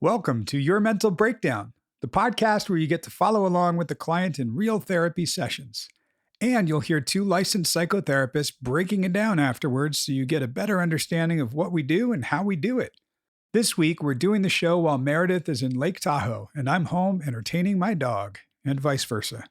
Welcome to Your Mental Breakdown, the podcast where you get to follow along with the client in real therapy sessions. And you'll hear two licensed psychotherapists breaking it down afterwards so you get a better understanding of what we do and how we do it. This week, we're doing the show while Meredith is in Lake Tahoe and I'm home entertaining my dog, and vice versa.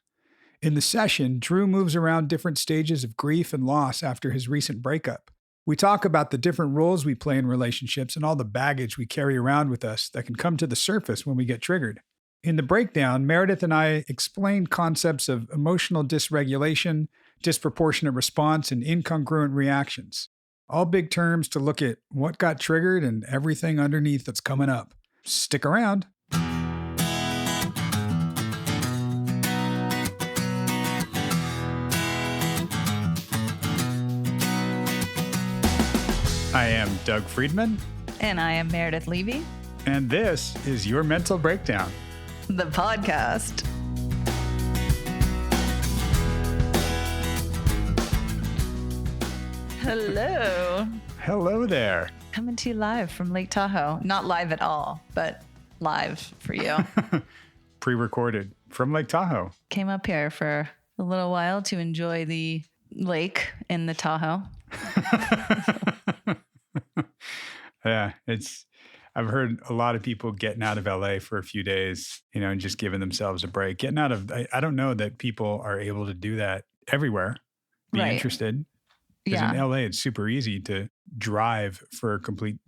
In the session, Drew moves around different stages of grief and loss after his recent breakup. We talk about the different roles we play in relationships and all the baggage we carry around with us that can come to the surface when we get triggered. In the breakdown, Meredith and I explained concepts of emotional dysregulation, disproportionate response, and incongruent reactions. All big terms to look at what got triggered and everything underneath that's coming up. Stick around. I am Doug Friedman. And I am Meredith Levine. And this is Your Mental Breakdown, the podcast. Hello. Hello there. Coming to you live from Lake Tahoe. Not live at all, but live for you. Pre-recorded from Lake Tahoe. Came up here for a little while to enjoy the lake in the Tahoe. Yeah, I've heard a lot of people getting out of LA for a few days, and just giving themselves a break. Getting out of, I don't know that people are able to do that everywhere. Be Right. interested. Because in LA, it's super easy to drive for a complete,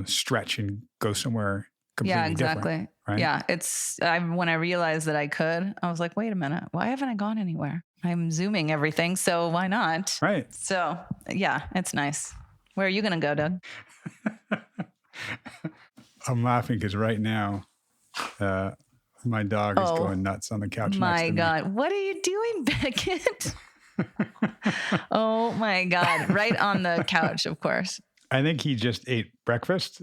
stretch and go somewhere completely Yeah, exactly. different. Right? Yeah, when I realized that I could, I was like, wait a minute, why haven't I gone anywhere? I'm Zooming everything, so why not? Right. So, yeah, it's nice. Where are you going to go, Doug? I'm laughing because right now, my dog is going nuts on the couch next to me. My God. What are you doing, Beckett? Oh, my God. Right on the couch, of course. I think he just ate breakfast.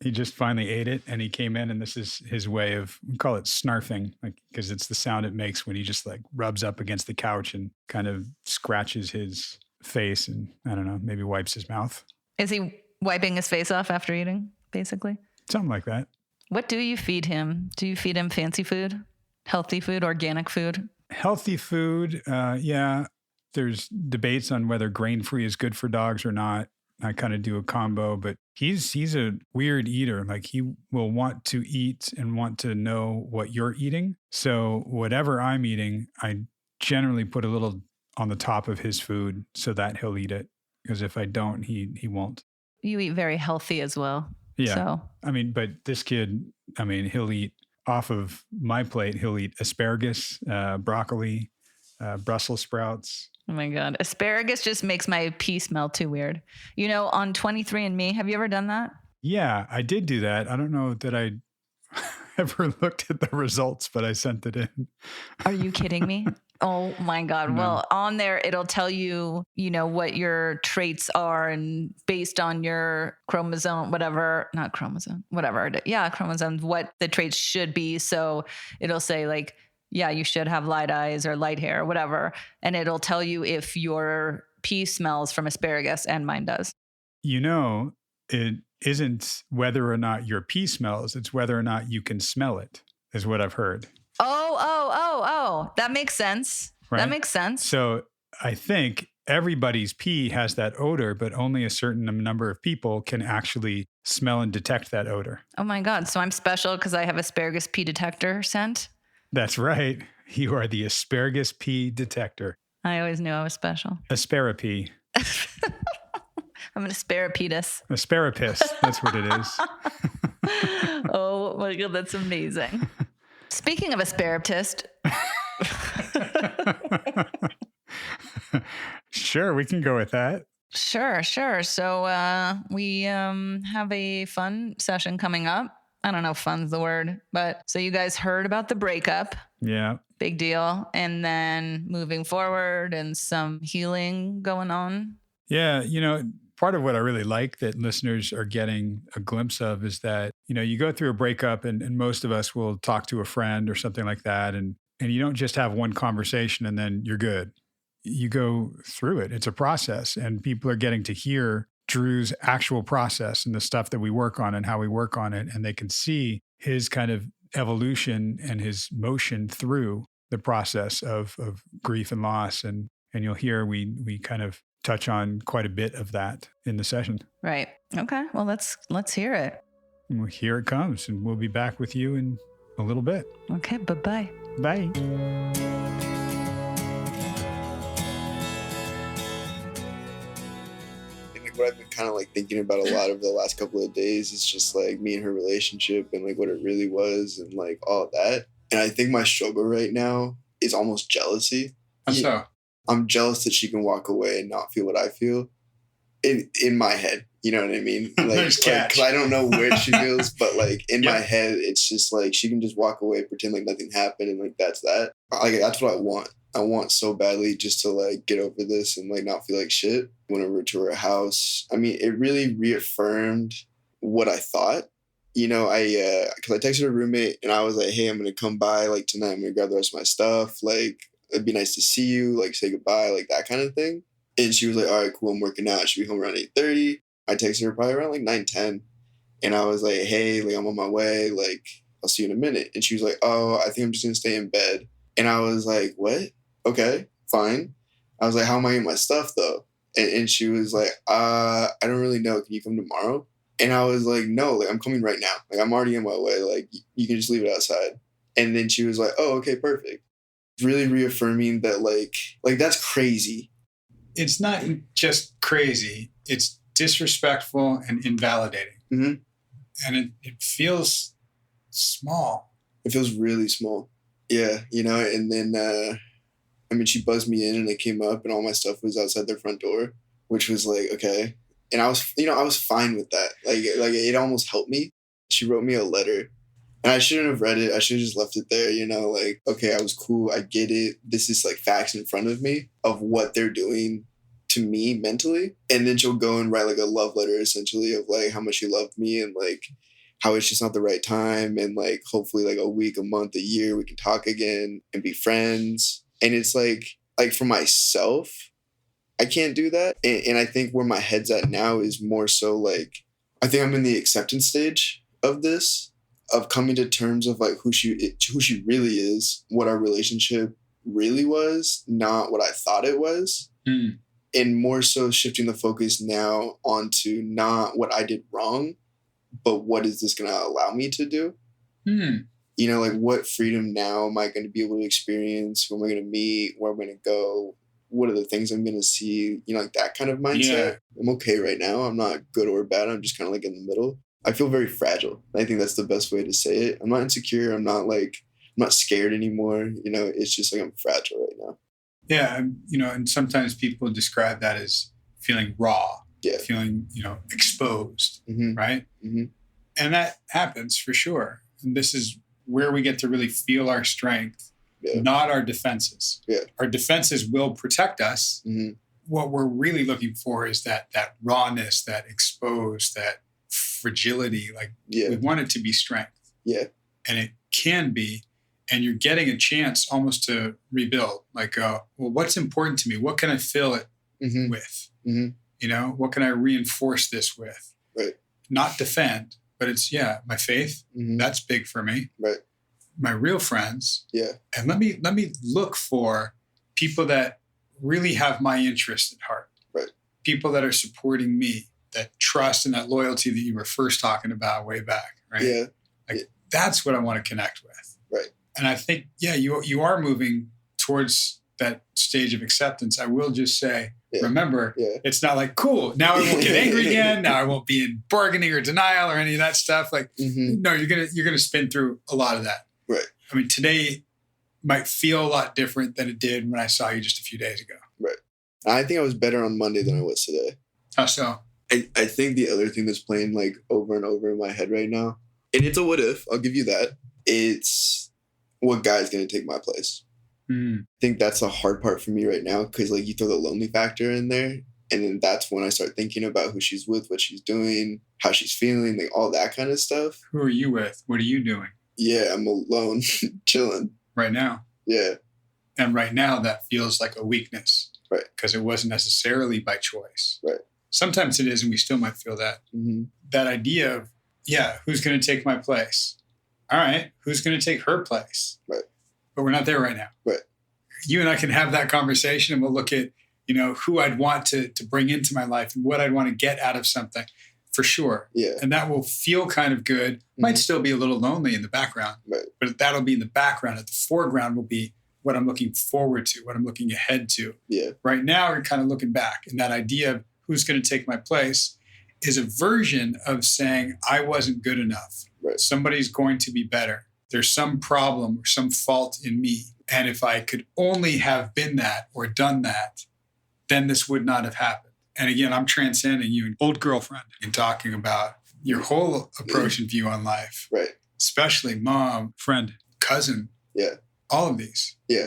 He just finally ate it, and he came in, and this is his way of, we call it snarfing, because it's the sound it makes when he just rubs up against the couch and kind of scratches his face and, I don't know, maybe wipes his mouth. Is he wiping his face off after eating, basically? Something like that. What do you feed him? Do you feed him fancy food, healthy food, organic food? Healthy food, yeah. There's debates on whether grain-free is good for dogs or not. I kind of do a combo, but he's a weird eater. He will want to eat and want to know what you're eating. So whatever I'm eating, I generally put a little on the top of his food so that he'll eat it. Because if I don't, he won't. You eat very healthy as well. Yeah. So. But this kid, he'll eat off of my plate. He'll eat asparagus, broccoli, Brussels sprouts. Oh my God. Asparagus just makes my pee smell too weird. On 23andMe, have you ever done that? Yeah, I did do that. I don't know that I ever looked at the results, but I sent it in. Are you kidding me? Oh my God. No. Well, on there, it'll tell you, what your traits are and based on your chromosome, chromosomes, what the traits should be. So it'll say you should have light eyes or light hair or whatever. And it'll tell you if your pee smells from asparagus, and mine does. It isn't whether or not your pee smells, it's whether or not you can smell it, is what I've heard. Oh. That makes sense. Right? That makes sense. So I think everybody's pee has that odor, but only a certain number of people can actually smell and detect that odor. Oh my God. So I'm special because I have asparagus pee detector scent? That's right. You are the asparagus pee detector. I always knew I was special. Asparapee. I'm an asparapetus. Asparapus. That's what it is. Oh my God, that's amazing. Speaking of asparapetus. Sure, we can go with that. Sure. So we have a fun session coming up. I don't know if fun's the word, but so you guys heard about the breakup. Yeah. Big deal. And then moving forward and some healing going on. Yeah. Part of what I really like that listeners are getting a glimpse of is that, you go through a breakup and most of us will talk to a friend or something like that. And you don't just have one conversation and then you're good. You go through it. It's a process, and people are getting to hear Drew's actual process and the stuff that we work on and how we work on it. And they can see his kind of evolution and his motion through the process of grief and loss. And you'll hear we kind of touch on quite a bit of that in the session. Right. Okay. Well, let's hear it. Well, here it comes, and we'll be back with you in a little bit. Okay. Bye-bye. Bye. What I've been kind of like thinking about a lot over the last couple of days is just like me and her relationship and like what it really was and like all of that. And I think my struggle right now is almost jealousy. How so? I'm jealous that she can walk away and not feel what I feel in my head. You know what I mean? Like, because I don't know where she feels, but like in my head, it's just like she can just walk away, pretend like nothing happened, and like that's that. Like that's what I want. I want so badly just to like get over this and like not feel like shit. Went over to her house. I mean, it really reaffirmed what I thought. You know, because I texted her roommate and I was like, hey, I'm going to come by like tonight. I'm going to grab the rest of my stuff. Like, it'd be nice to see you, like say goodbye, like that kind of thing. And she was like, all right, cool. I'm working out. I should be home around 8:30. I texted her probably around like 9:10. And I was like, hey, like I'm on my way. Like, I'll see you in a minute. And she was like, oh, I think I'm just going to stay in bed. And I was like, what? Okay, fine. I was like, how am I getting my stuff though? And she was like, I don't really know. Can you come tomorrow? And I was like, no, like I'm coming right now. Like I'm already on my way. Like you can just leave it outside. And then she was like, oh, okay, perfect. Really reaffirming that like that's crazy. It's not just crazy. It's disrespectful and invalidating. Mm-hmm. And it feels small. It feels really small. Yeah, you know, and then I mean, she buzzed me in and I came up and all my stuff was outside their front door, which was like, okay. And I was fine with that. Like it almost helped me. She wrote me a letter and I shouldn't have read it. I should have just left it there, you know, like, okay, I was cool. I get it. This is like facts in front of me of what they're doing to me mentally. And then she'll go and write like a love letter essentially of like how much she loved me and like how it's just not the right time. And like, hopefully like a week, a month, a year, we can talk again and be friends. And it's like for myself, I can't do that. And I think where my head's at now is more so like, I think I'm in the acceptance stage of this, of coming to terms of like who she really is, what our relationship really was, not what I thought it was. Mm. And more so shifting the focus now onto not what I did wrong, but what is this going to allow me to do? Mm. You know, like what freedom now am I going to be able to experience? Who am I going to meet? Where am I going to go? What are the things I'm going to see? You know, like that kind of mindset. Yeah. I'm okay right now. I'm not good or bad. I'm just kind of like in the middle. I feel very fragile. I think that's the best way to say it. I'm not insecure. I'm not scared anymore. You know, it's just like I'm fragile right now. Yeah. You know, and sometimes people describe that as feeling raw. Yeah. Feeling, you know, exposed. Mm-hmm. Right. Mm-hmm. And that happens for sure. And this is where we get to really feel our strength, not our defenses. Yeah. Our defenses will protect us. Mm-hmm. What we're really looking for is that rawness, that exposed, that fragility. Like we want it to be strength. Yeah. And it can be. And you're getting a chance almost to rebuild. Like, well, what's important to me? What can I fill it with? Mm-hmm. You know, what can I reinforce this with? Right. Not defend. But it's, my faith, that's big for me. Right. My real friends. Yeah. And let me look for people that really have my interest at heart. Right. People that are supporting me, that trust and that loyalty that you were first talking about way back, right? Yeah. That's what I want to connect with. Right. And I think, you are moving towards that stage of acceptance. I will just say, remember, it's not like, cool, now I won't get angry again. Now I won't be in bargaining or denial or any of that stuff. Like, no, you're gonna spin through a lot of that. Right. I mean, today might feel a lot different than it did when I saw you just a few days ago. Right. I think I was better on Monday than I was today. How so? I think the other thing that's playing like over and over in my head right now, and it's a what if, I'll give you that. It's what guy's gonna take my place. I think that's a hard part for me right now because like you throw the lonely factor in there and then that's when I start thinking about who she's with, what she's doing, how she's feeling, like all that kind of stuff. Who are you with? What are you doing? Yeah, I'm alone, chilling. Right now. Yeah. And right now that feels like a weakness. Right. Because it wasn't necessarily by choice. Right. Sometimes it is and we still might feel that. Mm-hmm. That idea of, who's going to take my place? all right, who's going to take her place? Right. But we're not there right now. Right. You and I can have that conversation and we'll look at, who I'd want to bring into my life and what I'd want to get out of something for sure. Yeah. And that will feel kind of good. Mm-hmm. Might still be a little lonely in the background, right. But that'll be in the background. At the foreground will be what I'm looking forward to, what I'm looking ahead to. Yeah. Right now, we're kind of looking back. And that idea of who's going to take my place is a version of saying, I wasn't good enough. Right. Somebody's going to be better. There's some problem or some fault in me. And if I could only have been that or done that, then this would not have happened. And again, I'm transcending you, old girlfriend, and talking about your whole approach and view on life. Right. Especially mom, friend, cousin. Yeah. All of these. Yeah.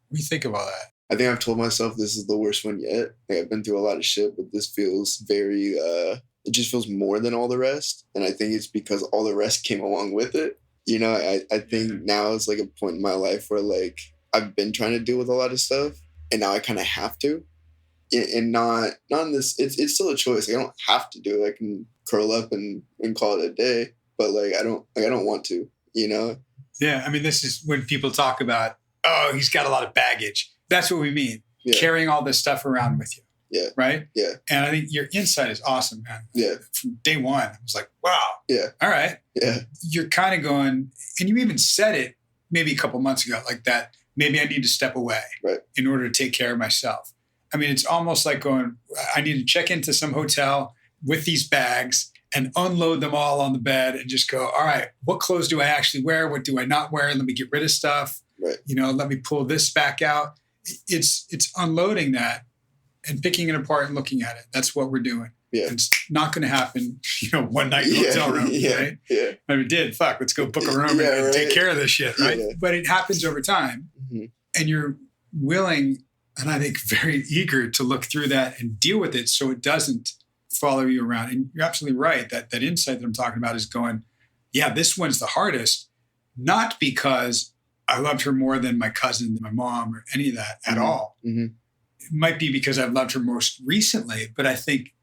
What do you think about that? I think I've told myself this is the worst one yet. Like I've been through a lot of shit, but this feels very, it just feels more than all the rest. And I think it's because all the rest came along with it. I think now it's like a point in my life where like I've been trying to deal with a lot of stuff and now I kind of have to. And not in this, it's still a choice. Like, I don't have to do it. I can curl up and call it a day, but like I don't want to, Yeah, I mean, this is when people talk about, oh, he's got a lot of baggage. That's what we mean. Yeah. Carrying all this stuff around with you. Yeah. Right? Yeah. And I think your insight is awesome, man. Yeah. From day one, I was like, wow. Yeah. All right. Yeah. You're kind of going, and you even said it maybe a couple months ago, like that, maybe I need to step away in order to take care of myself. I mean, it's almost like going, I need to check into some hotel with these bags and unload them all on the bed and just go, all right, what clothes do I actually wear? What do I not wear? Let me get rid of stuff. Right. Let me pull this back out. It's unloading that and picking it apart and looking at it. That's what we're doing. Yeah. And it's not going to happen, one night in a hotel room, right? Yeah. If it did, let's go book a room and take care of this shit, right? Yeah. But it happens over time. Mm-hmm. And you're willing, and I think very eager to look through that and deal with it so it doesn't follow you around. And you're absolutely right. That insight that I'm talking about is going, yeah, this one's the hardest, not because I loved her more than my cousin, my mom, or any of that at all. Mm-hmm. It might be because I've loved her most recently, but I think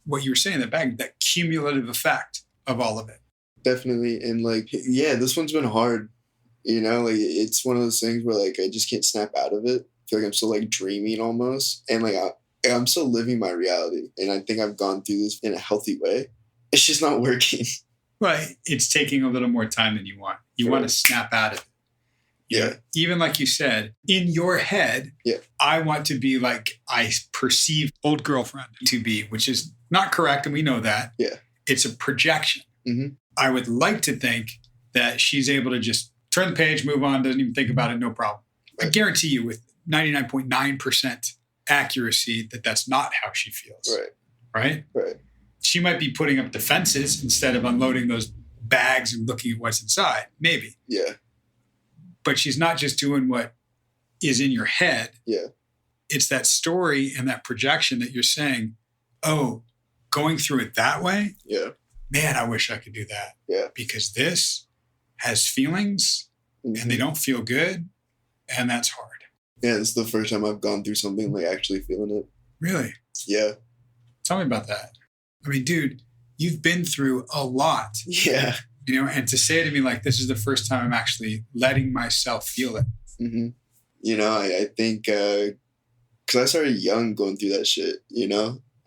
what you were saying, that cumulative effect of all of it. Definitely. And this one's been hard, it's one of those things where I just can't snap out of it. I feel like I'm still dreaming almost. And I'm still living my reality. And I think I've gone through this in a healthy way. It's just not working. Right. It's taking a little more time than you want. You want to snap out of it. Yeah. Even like you said, in your head, I want to be like I perceive old girlfriend to be, which is not correct. And we know that. Yeah. It's a projection. Mm-hmm. I would like to think that she's able to just turn the page, move on, doesn't even think about it, no problem. Right. I guarantee you with 99.9% accuracy that's not how she feels. Right. Right? Right. She might be putting up defenses instead of unloading those bags and looking at what's inside. Maybe. Yeah. But she's not just doing what is in your head. Yeah. It's that story and that projection that you're saying, oh, going through it that way? Yeah. Man, I wish I could do that. Yeah. Because this has feelings and they don't feel good. And that's hard. Yeah, this is the first time I've gone through something actually feeling it. Really? Yeah. Tell me about that. I mean, dude, you've been through a lot. Yeah. And to say to me this is the first time I'm actually letting myself feel it. Mm-hmm. I think because I started young going through that shit,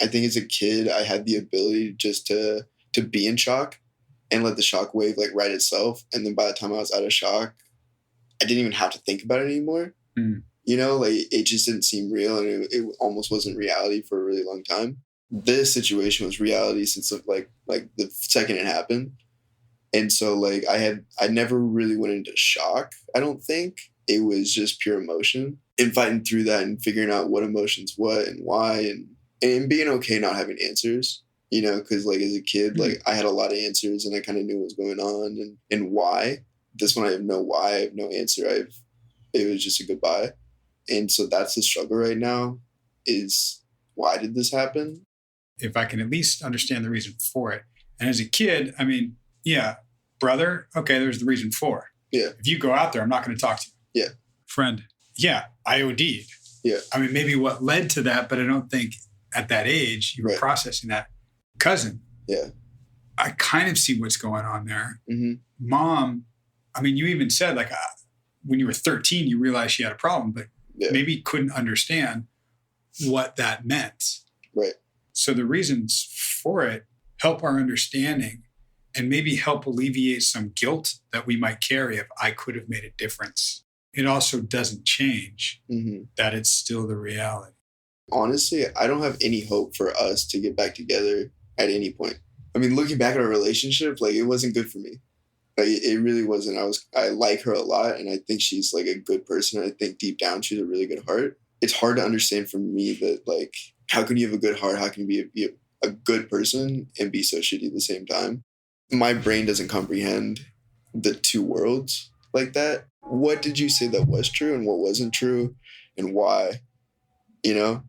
I think as a kid, I had the ability just to be in shock and let the shock wave ride itself. And then by the time I was out of shock, I didn't even have to think about it anymore. Mm. It just didn't seem real and it almost wasn't reality for a really long time. This situation was reality since the second it happened. And so I never really went into shock. I don't think it was just pure emotion and fighting through that and figuring out what emotions, what and why and being okay not having answers, because as a kid, I had a lot of answers and I kind of knew what was going on and why. This one, I have no why. I have no answer. It was just a goodbye. And so that's the struggle right now is why did this happen? If I can at least understand the reason for it. And as a kid, I mean, yeah, brother, okay, there's the reason for it. Yeah. If you go out there, I'm not going to talk to you. Yeah. Friend, yeah, I OD'd. Yeah. I mean, maybe what led to that, but I don't think at that age you were processing that. Cousin. Yeah. I kind of see what's going on there. Mm-hmm. Mom, I mean, you even said like when you were 13, you realized she had a problem, but maybe couldn't understand what that meant. Right. So the reasons for it help our understanding and maybe help alleviate some guilt that we might carry if I could have made a difference. It also doesn't change that it's still the reality. Honestly, I don't have any hope for us to get back together at any point. I mean, looking back at our relationship, like, it wasn't good for me. Like, it really wasn't. I like her a lot, and I think she's like a good person. I think deep down she's a really good heart. It's hard to understand for me that, like, how can you have a good heart? How can you be a good person and be so shitty at the same time? My brain doesn't comprehend the two worlds like that. What did you say that was true and what wasn't true and why? You know?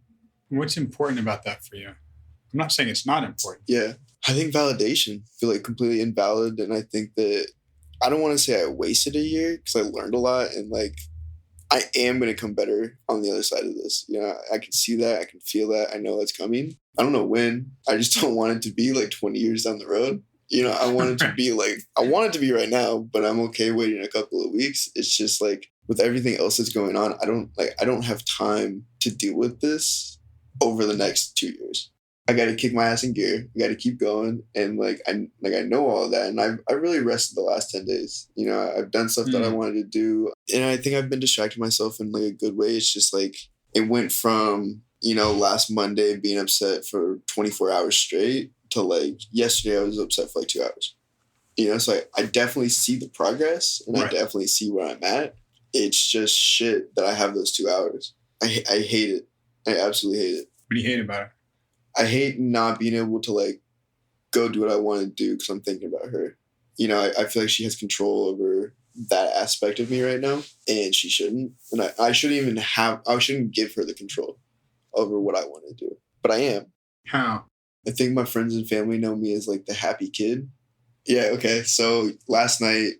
What's important about that for you? I'm not saying it's not important. Yeah. I think validation. I feel like completely invalid. And I think that I don't want to say I wasted a year because I learned a lot. And like, I am going to come better on the other side of this. You know, I can see that. I can feel that. I know it's coming. I don't know when. I just don't want it to be like 20 years down the road. You know, I want it to be like, I want it to be right now, but I'm okay waiting a couple of weeks. It's just like with everything else that's going on, I don't have time to deal with this over the next 2 years. I got to kick my ass in gear. I got to keep going. And I know all of that. And I really rested the last 10 days. You know, I've done stuff that I wanted to do. And I think I've been distracting myself in like a good way. It's just like, it went from, you know, last Monday being upset for 24 hours straight to like yesterday I was upset for like 2 hours. You know, so I definitely see the progress and I definitely see where I'm at. It's just shit that I have those 2 hours. I hate it. I absolutely hate it. What do you hate about it? I hate not being able to like go do what I want to do because I'm thinking about her. You know, I feel like she has control over that aspect of me right now, and she shouldn't. And I shouldn't give her the control over what I want to do. But I am. How? I think my friends and family know me as like the happy kid. Yeah, okay. So last night,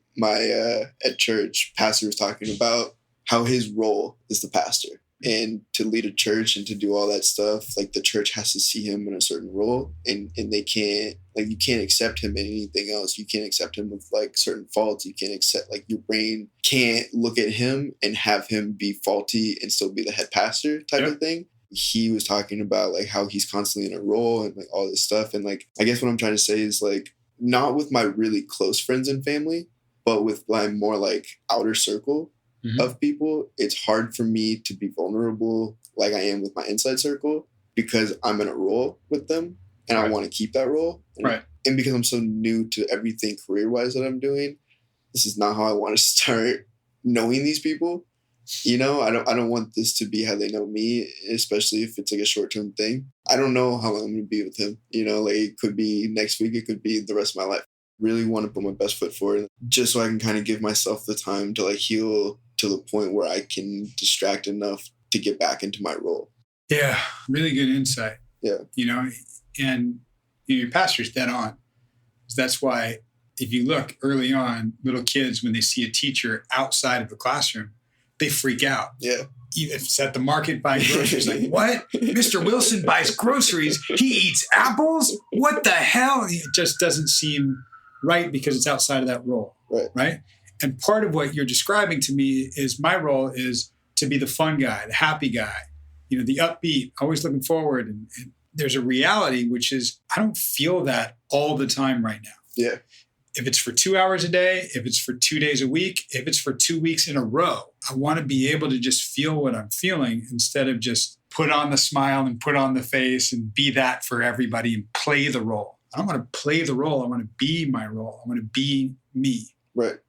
at church, pastor was talking about how his role is the pastor. And to lead a church and to do all that stuff, like the church has to see him in a certain role, and they can't, like, you can't accept him in anything else. You can't accept him with like certain faults. You can't accept, like, your brain can't look at him and have him be faulty and still be the head pastor type of thing. He was talking about like how he's constantly in a role and like all this stuff. And like, I guess what I'm trying to say is like, not with my really close friends and family, but with my more like outer circle of people, it's hard for me to be vulnerable like I am with my inside circle because I'm in a role with them and I want to keep that role. And because I'm so new to everything career-wise that I'm doing, this is not how I want to start knowing these people. You know, I don't want this to be how they know me, especially if it's like a short-term thing. I don't know how long I'm going to be with him. You know, like, it could be next week, it could be the rest of my life. Really want to put my best foot forward just so I can kind of give myself the time to like heal to the point where I can distract enough to get back into my role. Yeah, really good insight. Yeah. You know, and your pastor's dead on. That's why if you look early on, little kids, when they see a teacher outside of the classroom, they freak out. Yeah. If it's at the market buying groceries, like, what? Mr. Wilson buys groceries. He eats apples? What the hell? It just doesn't seem right because it's outside of that role. Right? And part of what you're describing to me is my role is to be the fun guy, the happy guy, you know, the upbeat, always looking forward. And there's a reality, which is I don't feel that all the time right now. Yeah. If it's for 2 hours a day, if it's for 2 days a week, if it's for 2 weeks in a row, I want to be able to just feel what I'm feeling instead of just put on the smile and put on the face and be that for everybody and play the role. I don't want to play the role. I want to be my role. I want to be me. Right.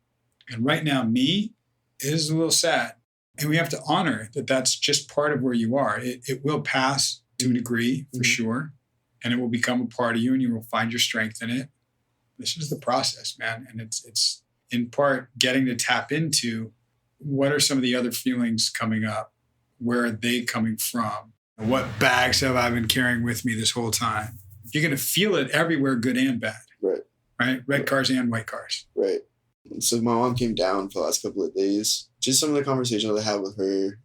And right now, me is a little sad. And we have to honor that that's just part of where you are. It will pass to a degree, for sure. And it will become a part of you and you will find your strength in it. This is the process, man. And it's in part getting to tap into what are some of the other feelings coming up? Where are they coming from? What bags have I been carrying with me this whole time? You're going to feel it everywhere, good and bad. Right? Red cars and white cars. Right. So my mom came down for the last couple of days. Just some of the conversations I had with her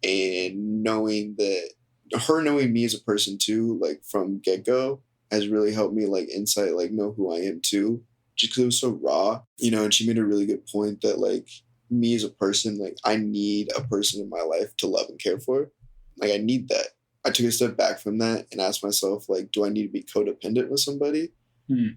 and knowing me as a person too, like from get-go, has really helped me like insight, like know who I am too. just because it was so raw, and she made a really good point that like me as a person, like I need a person in my life to love and care for. Like I need that. I took a step back from that and asked myself, like, do I need to be codependent with somebody?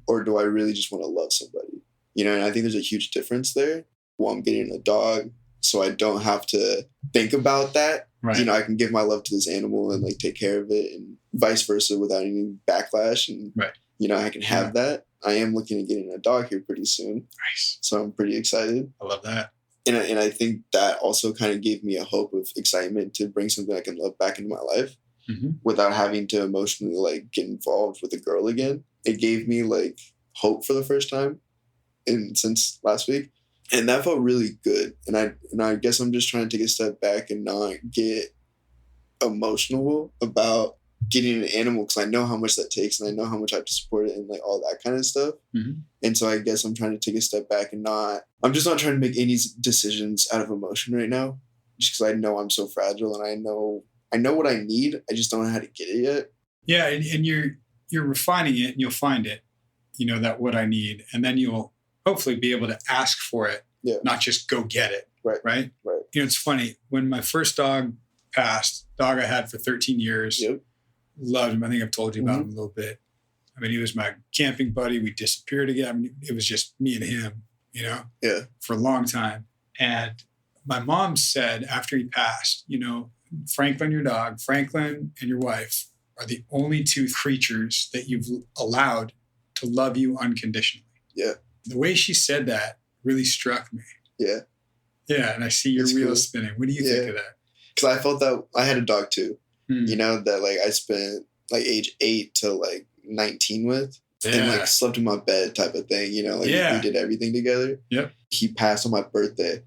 Or do I really just want to love somebody? And I think there's a huge difference there. Well, I'm getting a dog, so I don't have to think about that. Right. I can give my love to this animal and like take care of it, and vice versa without any backlash. And, I can have that. I am looking at getting a dog here pretty soon. Nice. So I'm pretty excited. I love that. And I think that also kind of gave me a hope of excitement to bring something I can love back into my life without having to emotionally like get involved with a girl again. It gave me like hope for the first time since last week. And that felt really good. And I guess I'm just trying to take a step back and not get emotional about getting an animal, because I know how much that takes and I know how much I have to support it and like all that kind of stuff. And so I guess I'm trying to take a step back and I'm just not trying to make any decisions out of emotion right now, just because I know I'm so fragile and I know what I need. I just don't know how to get it yet. Yeah. And you're refining it and you'll find it, that what I need. And then you'll hopefully be able to ask for it, not just go get it. Right. It's funny. When my first dog passed, dog I had for 13 years, loved him. I think I've told you about him a little bit. I mean, he was my camping buddy. We disappeared again. I mean, it was just me and him, for a long time. And my mom said after he passed, Franklin, your dog, Franklin and your wife are the only two creatures that you've allowed to love you unconditionally. Yeah. The way she said that really struck me. Yeah. Yeah. And I see your wheels spinning. What do you think of that? Because I felt that I had a dog too, that like I spent like age 8 to like 19 with and like slept in my bed type of thing, we did everything together. Yep. He passed on my birthday,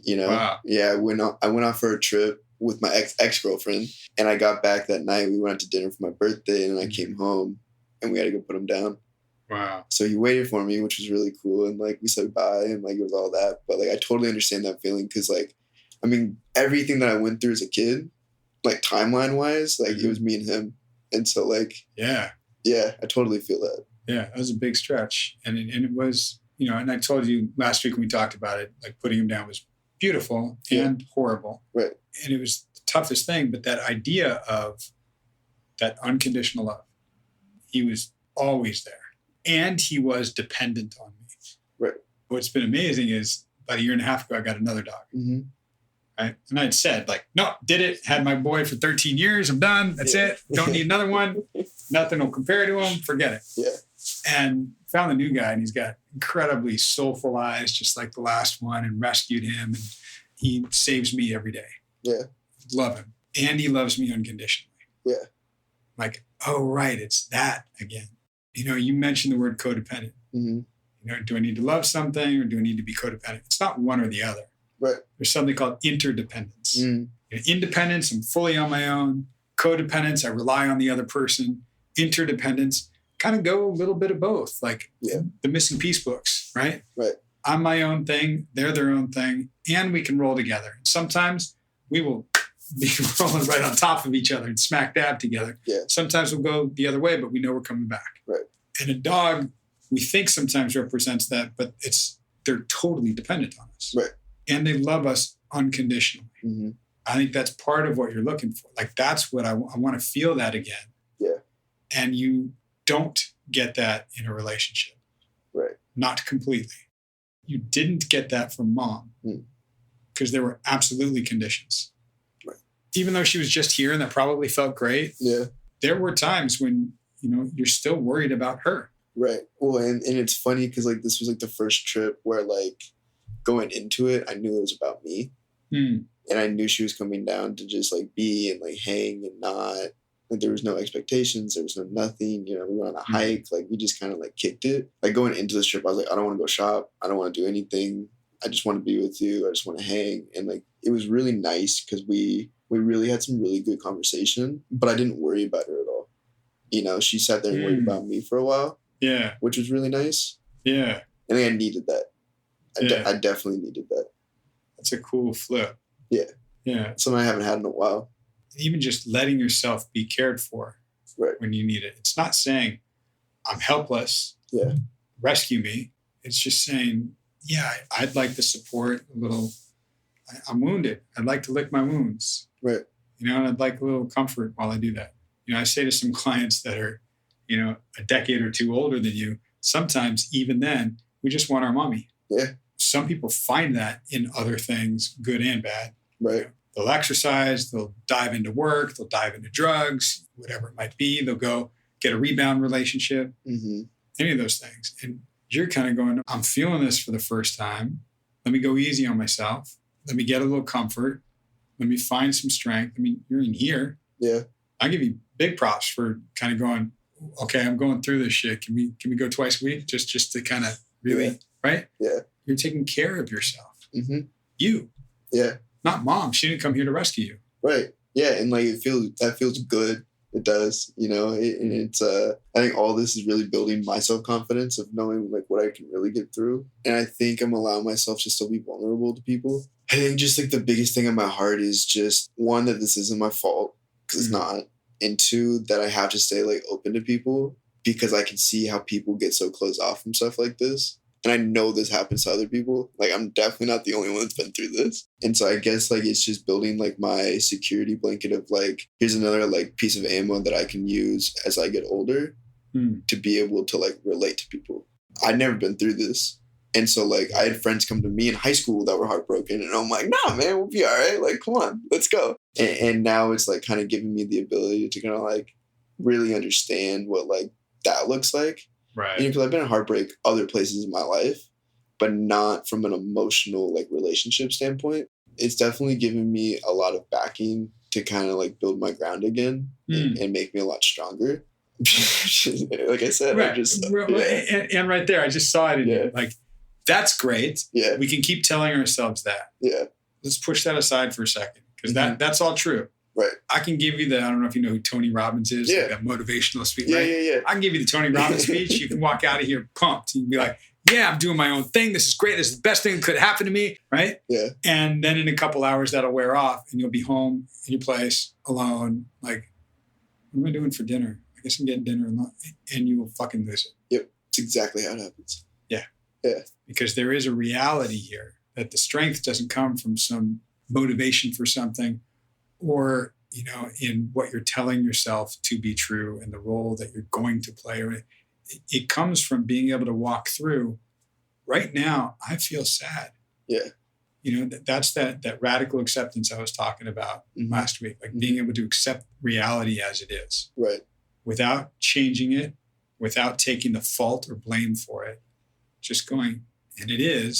Wow. Yeah. I went out for a trip with my ex-girlfriend and I got back that night. We went out to dinner for my birthday and I came home and we had to go put him down. Wow. So he waited for me, which was really cool. And like we said bye and like it was all that. But like I totally understand that feeling because like, I mean, everything that I went through as a kid, like timeline wise, like it was me and him. And so like, yeah, I totally feel that. Yeah, that was a big stretch. And it was, and I told you last week when we talked about it, like putting him down was beautiful and horrible. Right. And it was the toughest thing. But that idea of that unconditional love, he was always there. And he was dependent on me. Right. What's been amazing is about a year and a half ago, I got another dog. Right? And I'd said like, no, did it. Had my boy for 13 years. I'm done. That's it. Don't need another one. Nothing will compare to him. Forget it. Yeah. And found the new guy and he's got incredibly soulful eyes, just like the last one, and rescued him. And he saves me every day. Yeah. Love him. And he loves me unconditionally. Yeah. Like, oh, right. It's that again. You mentioned the word codependent. Do I need to love something or do I need to be codependent? It's not one or the other. Right. There's something called interdependence. Independence, I'm fully on my own. Codependence, I rely on the other person. Interdependence, kind of go a little bit of both, like the missing piece books, right? Right. I'm my own thing, they're their own thing, and we can roll together. Sometimes we will be rolling right on top of each other and smack dab together. Yeah. Sometimes we'll go the other way, but we know we're coming back. Right. And a dog, we think sometimes represents that, but they're totally dependent on us. Right. And they love us unconditionally. I think that's part of what you're looking for. Like, that's what I want to feel that again. Yeah. And you don't get that in a relationship. Right. Not completely. You didn't get that from mom because there were absolutely conditions. Right. Even though she was just here and that probably felt great. Yeah. There were times when, you're still worried about her. Right. Well, and it's funny because like this was like the first trip where like going into it, I knew it was about me. And I knew she was coming down to just like be and like hang and not, like there was no expectations. There was no nothing, we went on a hike. Like we just kind of like kicked it. Like going into this trip, I was like, I don't want to go shop. I don't want to do anything. I just want to be with you. I just want to hang. And like, it was really nice because we really had some really good conversation, but I didn't worry about her at all. She sat there and worried about me for a while. Yeah. Which was really nice. Yeah. I think I needed that. I definitely needed that. That's a cool flip. Yeah. Yeah. Something I haven't had in a while. Even just letting yourself be cared for right. when you need it. It's not saying I'm helpless. Yeah. rescue me. It's just saying, yeah, I'd like the support a little. I'm wounded. I'd like to lick my wounds. Right. And I'd like a little comfort while I do that. I say to some clients that are, a decade or two older than you, sometimes even then, we just want our mommy. Yeah. Some people find that in other things, good and bad. Right. They'll exercise, they'll dive into work, they'll dive into drugs, whatever it might be. They'll go get a rebound relationship, any of those things. And you're kind of going, I'm feeling this for the first time. Let me go easy on myself. Let me get a little comfort. Let me find some strength. I mean, you're in here. Yeah. I give you big props for kind of going, okay, I'm going through this shit. Can we go twice a week? Just to kind of really, right? Yeah. You're taking care of yourself. You. Yeah. Not mom. She didn't come here to rescue you. Right. Yeah. And like, that feels good. It does, and it's, I think all this is really building my self-confidence of knowing like what I can really get through. And I think I'm allowing myself to still be vulnerable to people. I think just like the biggest thing on my heart is just one, that this isn't my fault because it's not. And two, that I have to stay like open to people because I can see how people get so closed off from stuff like this. And I know this happens to other people. Like, I'm definitely not the only one that's been through this. And so I guess, like, it's just building, like, my security blanket of, like, here's another, like, piece of ammo that I can use as I get older to be able to, like, relate to people. I'd never been through this. And so, like, I had friends come to me in high school that were heartbroken. And I'm like, nah, man, we'll be all right. Like, come on, let's go. And now it's, like, kind of giving me the ability to kind of, like, really understand what, like, that looks like. Right. Because I've been in heartbreak other places in my life, but not from an emotional like relationship standpoint. It's definitely given me a lot of backing to kind of like build my ground again and make me a lot stronger. Like I said, right. And right there, I just saw it in you. Like, that's great. Yeah. We can keep telling ourselves that. Yeah. Let's push that aside for a second because that's all true. Right. I can give you I don't know if you know who Tony Robbins is, like that motivational speaker. Right? Yeah. I can give you the Tony Robbins speech. You can walk out of here pumped. You can be like, yeah, I'm doing my own thing. This is great. This is the best thing that could happen to me. Right. Yeah. And then in a couple hours, that'll wear off and you'll be home in your place alone. Like, what am I doing for dinner? I guess I'm getting dinner and you will fucking lose it. Yep. It's exactly how it happens. Yeah. Yeah. Because there is a reality here that the strength doesn't come from some motivation for something or, in what you're telling yourself to be true and the role that you're going to play. It comes from being able to walk through. Right now, I feel sad. Yeah. That's that radical acceptance I was talking about last week, like being able to accept reality as it is. Right. Without changing it, without taking the fault or blame for it. Just going, and it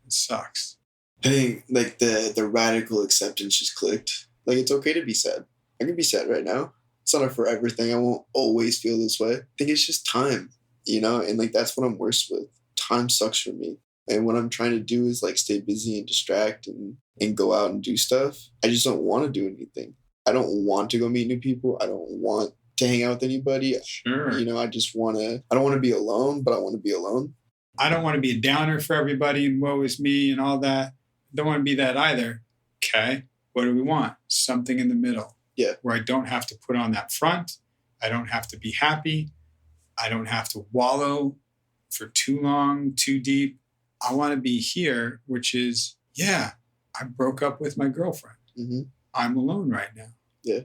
sucks. I think like the radical acceptance just clicked. Like, it's okay to be sad. I can be sad right now. It's not a forever thing. I won't always feel this way. I think it's just time, and like, that's what I'm worse with. Time sucks for me. And what I'm trying to do is like stay busy and distract and go out and do stuff. I just don't want to do anything. I don't want to go meet new people. I don't want to hang out with anybody. Sure. I don't want to be alone, but I want to be alone. I don't want to be a downer for everybody and woe is me and all that. Don't want to be that either. Okay. What do we want? Something in the middle. Yeah. Where I don't have to put on that front. I don't have to be happy. I don't have to wallow for too long, too deep. I want to be here, which is, I broke up with my girlfriend. I'm alone right now. Yeah.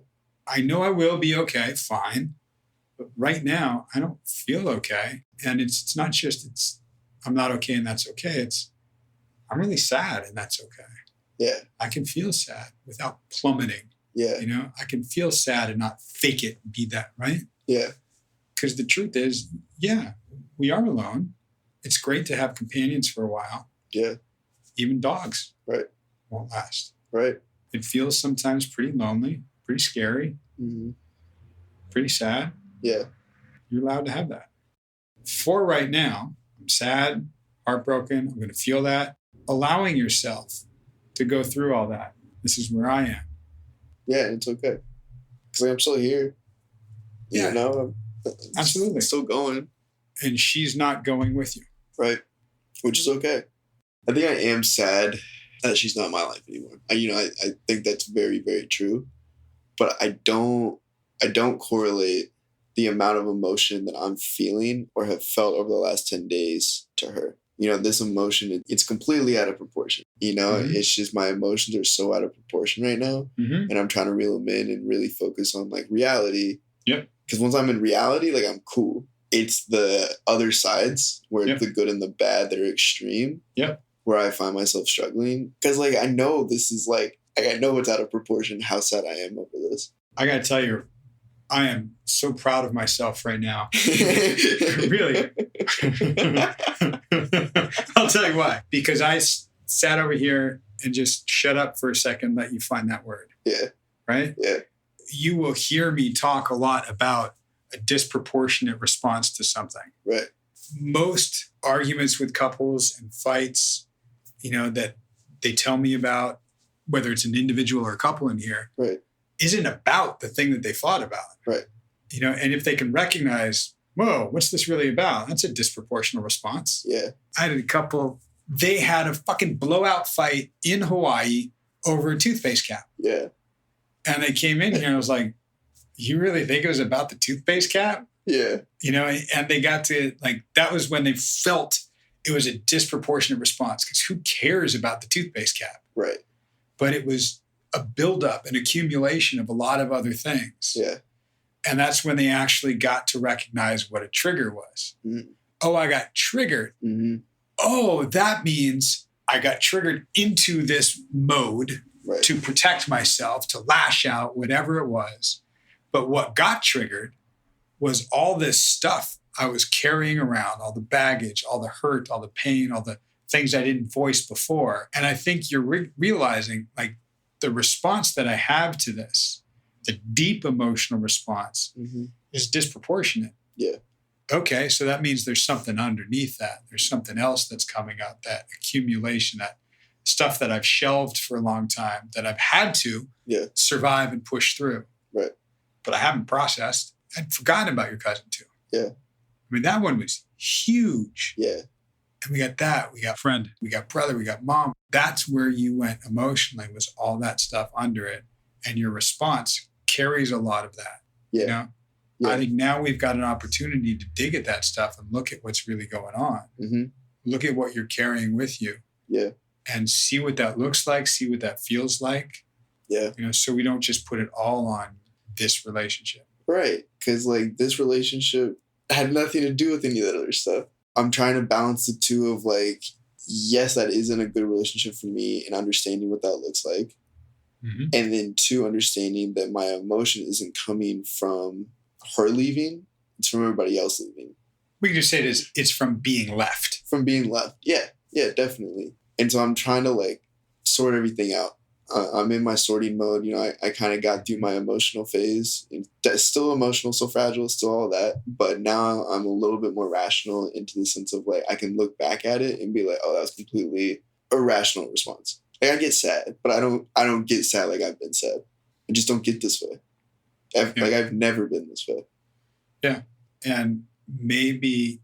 I know I will be okay, fine. But right now, I don't feel okay. And it's not just, I'm not okay and that's okay. I'm really sad and that's okay. Yeah. I can feel sad without plummeting. Yeah. I can feel sad and not fake it and be that, right? Yeah. Because the truth is, we are alone. It's great to have companions for a while. Yeah. Even dogs. Right. Won't last. Right. It feels sometimes pretty lonely, pretty scary, pretty sad. Yeah. You're allowed to have that. For right now, I'm sad, heartbroken. I'm going to feel that. Allowing yourself to go through all that. This is where I am. Yeah, it's okay. Because I'm still here. Yeah. Absolutely. I'm still going. And she's not going with you. Right. Which is okay. I think I am sad that she's not in my life anymore. I think that's very, very true. But I don't correlate the amount of emotion that I'm feeling or have felt over the last 10 days to her. You know, this emotion, it's completely out of proportion. You know, it's just my emotions are so out of proportion right now. And I'm trying to reel them in and really focus on like reality. Yep. Because once I'm in reality, like I'm cool. It's the other sides where the good and the bad, they're extreme. Yep. Where I find myself struggling. Because like, I know this is like I know it's out of proportion how sad I am over this. I got to tell you, I am so proud of myself right now. Really. I'll tell you why. Because I sat over here and just shut up for a second, let you find that word. Yeah. Right? Yeah. You will hear me talk a lot about a disproportionate response to something. Right. Most arguments with couples and fights, you know, that they tell me about, whether it's an individual or a couple in here, right, isn't about the thing that they fought about. Right. You know, and if they can recognize, whoa, what's this really about? That's a disproportional response. Yeah. I had a couple, they had a fucking blowout fight in Hawaii over a toothpaste cap. Yeah. And they came in here and I was like, you really think it was about the toothpaste cap? Yeah. You know, and they got to like, that was when they felt it was a disproportionate response, because who cares about the toothpaste cap? Right. But it was a buildup, an accumulation of a lot of other things. Yeah. And that's when they actually got to recognize what a trigger was. Mm-hmm. Oh, I got triggered. Mm-hmm. Oh, that means I got triggered into this mode to protect myself, to lash out, whatever it was. But what got triggered was all this stuff I was carrying around, all the baggage, all the hurt, all the pain, all the things I didn't voice before. And I think you're realizing like the response that I have to this, the deep emotional response is disproportionate. Yeah. Okay, so that means there's something underneath that. There's something else that's coming up, that accumulation, that stuff that I've shelved for a long time, that I've had to survive and push through. Right. But I haven't processed. I'd forgotten about your cousin too. Yeah. I mean, that one was huge. Yeah. And we got that. We got friend. We got brother. We got mom. That's where you went emotionally, was all that stuff under it. And your response carries a lot of that. Yeah. You know? Yeah. I think now we've got an opportunity to dig at that stuff and look at what's really going on. Mm-hmm. Look at what you're carrying with you. Yeah. And see what that looks like. See what that feels like. Yeah. You know, so we don't just put it all on this relationship. Right. Because like this relationship had nothing to do with any of that other stuff. I'm trying to balance the two of like, yes, that isn't a good relationship for me, and understanding what that looks like. Mm-hmm. And then two, understanding that my emotion isn't coming from her leaving, it's from everybody else leaving. We can just say it's from being left. From being left. Yeah. Yeah, definitely. And so I'm trying to like sort everything out. I'm in my sorting mode. You know, I kind of got through my emotional phase. Still emotional, still fragile, still all that. But now I'm a little bit more rational, into the sense of like, I can look back at it and be like, oh, that was completely irrational response. Like I get sad, but I don't get sad like I've been sad. I just don't get this way. Like I've never been this way. Yeah. And maybe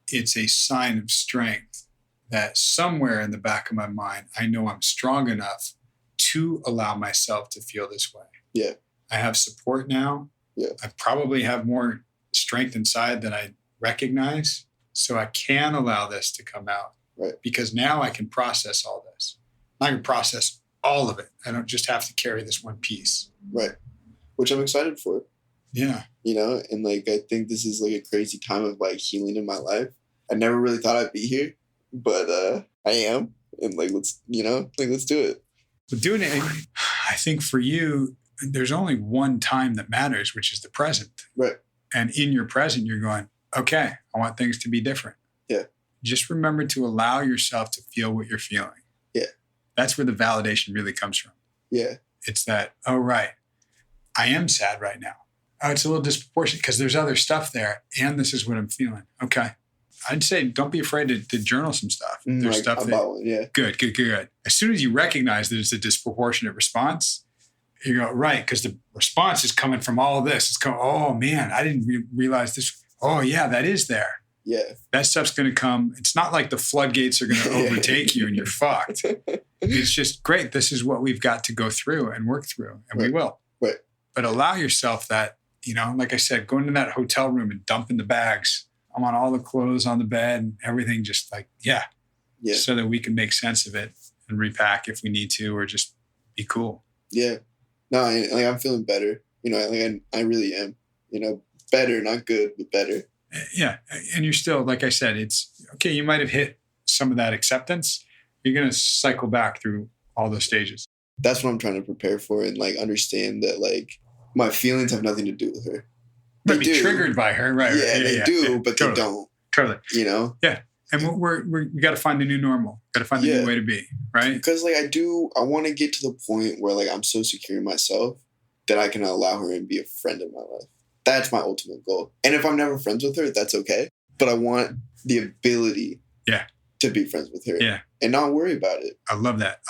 it's a sign of strength that somewhere in the back of my mind, I know I'm strong enough to allow myself to feel this way. Yeah. I have support now. Yeah. I probably have more strength inside than I recognize. So I can allow this to come out. Right. Because now I can process all this. I can process all of it. I don't just have to carry this one piece. Right. Which I'm excited for. Yeah. You know, and like, I think this is like a crazy time of like healing in my life. I never really thought I'd be here, but I am. And like, let's do it. But doing it, I think for you, there's only one time that matters, which is the present. Right. And in your present, you're going, okay, I want things to be different. Yeah. Just remember to allow yourself to feel what you're feeling. Yeah. That's where the validation really comes from. Yeah. It's that, oh, right, I am sad right now. Oh, it's a little disproportionate because there's other stuff there. And this is what I'm feeling. Okay. I'd say don't be afraid to journal some stuff. There's like stuff about one, yeah. Good. As soon as you recognize that it's a disproportionate response, you go, right, because the response is coming from all of this. It's coming, oh, man, I didn't realize this. Oh, yeah, that is there. Yeah. That stuff's going to come. It's not like the floodgates are going to overtake you and you're fucked. It's just, great, this is what we've got to go through and work through, and we will. Right. But allow yourself that like I said, going to that hotel room and dumping the bags. I want all the clothes on the bed and everything just like, yeah. So that we can make sense of it and repack if we need to, or just be cool. Yeah. No, like I'm feeling better. I really am. Better, not good, but better. Yeah. And you're still, like I said, it's okay. You might have hit some of that acceptance. You're going to cycle back through all those stages. That's what I'm trying to prepare for and like understand that like my feelings have nothing to do with her. They be triggered by her, right? Yeah, they do, but totally. They don't. Totally. Yeah. And we got to find the new normal. Got to find the new way to be, right? Because like I want to get to the point where like I'm so secure in myself that I can allow her and be a friend in my life. That's my ultimate goal. And if I'm never friends with her, that's okay. But I want the ability to be friends with her and not worry about it. I love that.